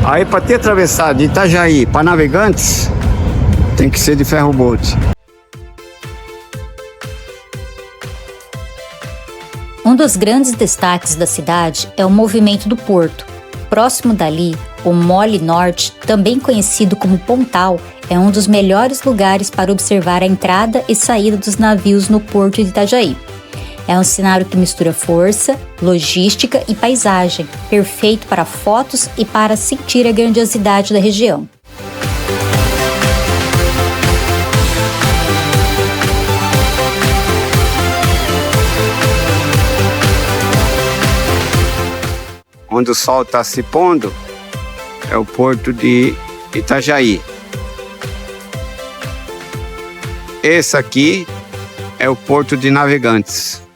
Aí para ter atravessado de Itajaí para Navegantes, tem que ser de ferro-bolt. Um dos grandes destaques da cidade é o movimento do porto. Próximo dali, o Mole Norte, também conhecido como Pontal, é um dos melhores lugares para observar a entrada e saída dos navios no porto de Itajaí. É um cenário que mistura força, logística e paisagem, perfeito para fotos e para sentir a grandiosidade da região. Onde o sol está se pondo é o porto de Itajaí. Esse aqui é o porto de Navegantes.